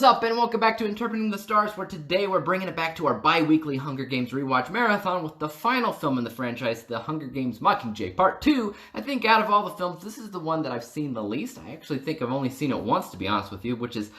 What's up, and welcome back to Interpreting the Stars, where today we're bringing it back to our bi-weekly Hunger Games Rewatch Marathon with the final film in the franchise, The Hunger Games Mockingjay Part 2. I think out of all the films, this is the one that I've seen the least. I actually think I've only seen it once, to be honest with you, which is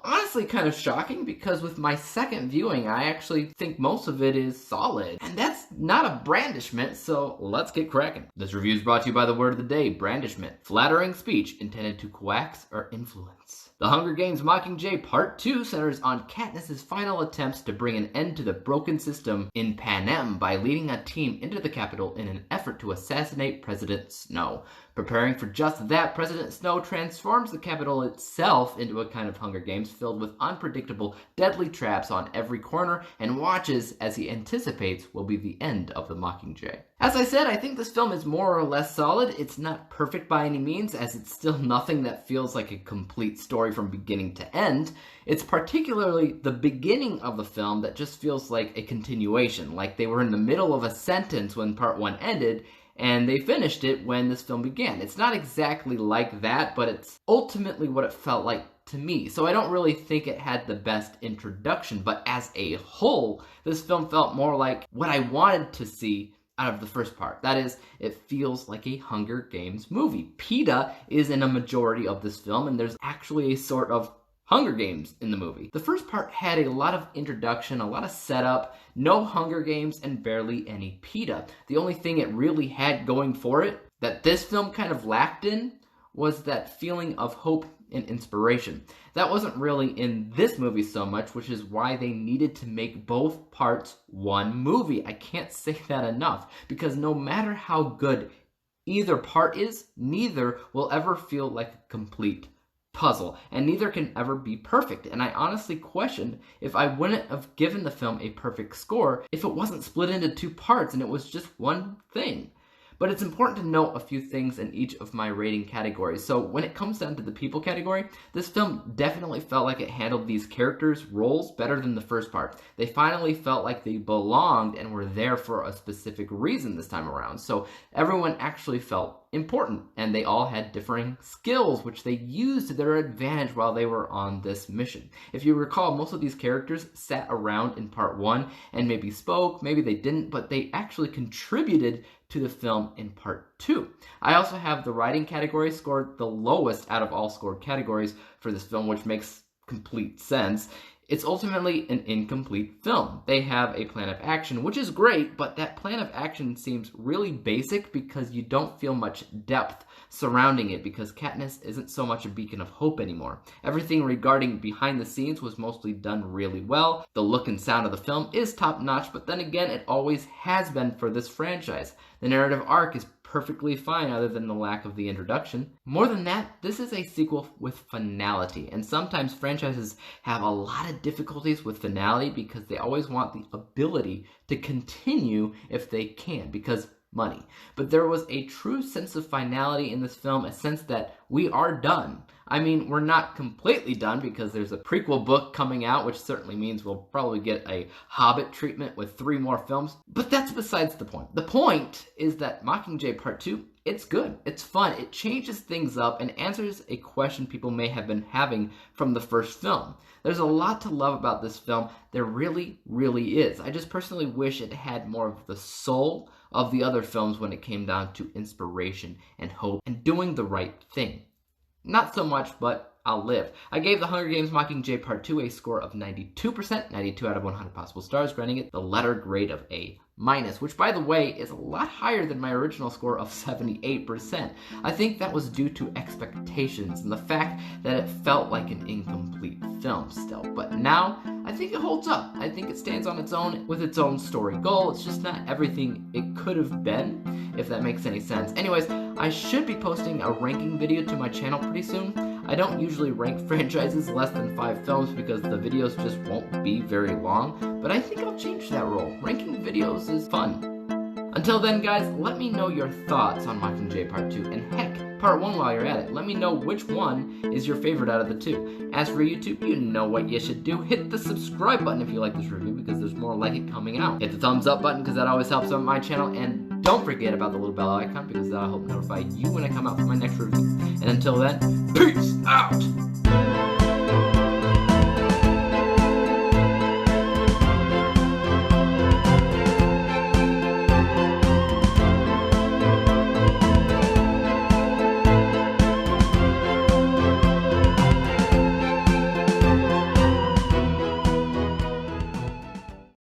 honestly kind of shocking because with my second viewing, I actually think most of it is solid. And that's not a brandishment, so let's get cracking. This review is brought to you by the word of the day, brandishment. Flattering speech intended to coax or influence. The Hunger Games Mockingjay Part 2 centers on Katniss's final attempts to bring an end to the broken system in Panem by leading a team into the capital in an effort to assassinate President Snow. Preparing for just that, President Snow transforms the capital itself into a kind of Hunger Games filled with unpredictable, deadly traps on every corner and watches as he anticipates will be the end of the Mockingjay. As I said, I think this film is more or less solid. It's not perfect by any means, as it's still nothing that feels like a complete story from beginning to end. It's particularly the beginning of the film that just feels like a continuation, like they were in the middle of a sentence when part 1 ended, and they finished it when this film began. It's not exactly like that, but it's ultimately what it felt like to me. So I don't really think it had the best introduction, but as a whole, this film felt more like what I wanted to see out of the first part. That is, it feels like a Hunger Games movie. PETA is in a majority of this film, and there's actually a sort of Hunger Games in the movie. The first part had a lot of introduction, a lot of setup, no Hunger Games, and barely any PETA. The only thing it really had going for it that this film kind of lacked in was that feeling of hope and inspiration. That wasn't really in this movie so much, which is why they needed to make both parts one movie. I can't say that enough, because no matter how good either part is, neither will ever feel like a complete puzzle, and neither can ever be perfect. And I honestly questioned if I wouldn't have given the film a perfect score if it wasn't split into two parts and it was just one thing. But it's important to note a few things in each of my rating categories. So when it comes down to the people category, this film definitely felt like it handled these characters' roles better than the first part. They finally felt like they belonged and were there for a specific reason this time around. So everyone actually felt important, and they all had differing skills which they used to their advantage while they were on this mission. If you recall, most of these characters sat around in part 1 and maybe spoke, maybe they didn't, but they actually contributed to the film in part 2. I also have the writing category scored the lowest out of all scored categories for this film, which makes complete sense. It's ultimately an incomplete film. They have a plan of action, which is great, but that plan of action seems really basic because you don't feel much depth surrounding it because Katniss isn't so much a beacon of hope anymore. Everything regarding behind the scenes was mostly done really well. The look and sound of the film is top-notch, but then again, it always has been for this franchise. The narrative arc is perfectly fine other than the lack of the introduction. More than that, this is a sequel with finality, and sometimes franchises have a lot of difficulties with finality because they always want the ability to continue if they can, because money. But there was a true sense of finality in this film, a sense that we are done. I mean, we're not completely done because there's a prequel book coming out, which certainly means we'll probably get a Hobbit treatment with 3 more films, but that's besides the point. The point is that Mockingjay Part 2, it's good, it's fun, it changes things up and answers a question people may have been having from the first film. There's a lot to love about this film, there really, really is. I just personally wish it had more of the soul of the other films when it came down to inspiration and hope and doing the right thing. Not so much, but I'll live. I gave The Hunger Games Mockingjay Part 2 a score of 92%, 92 out of 100 possible stars, granting it the letter grade of A-, which, by the way, is a lot higher than my original score of 78%. I think that was due to expectations and the fact that it felt like an incomplete film still. But now, I think it holds up. I think it stands on its own with its own story goal. It's just not everything it could have been, if that makes any sense. Anyways, I should be posting a ranking video to my channel pretty soon. I don't usually rank franchises less than 5 films because the videos just won't be very long, but I think I'll change that rule. Ranking videos is fun. Until then, guys, let me know your thoughts on Mockingjay Part 2, and heck, Part 1 while you're at it. Let me know which one is your favorite out of the 2. As for YouTube, you know what you should do. Hit the subscribe button if you like this review because there's more like it coming out. Hit the thumbs up button because that always helps on my channel, and don't forget about the little bell icon because that'll help notify you when I come out with my next review. And until then, peace out!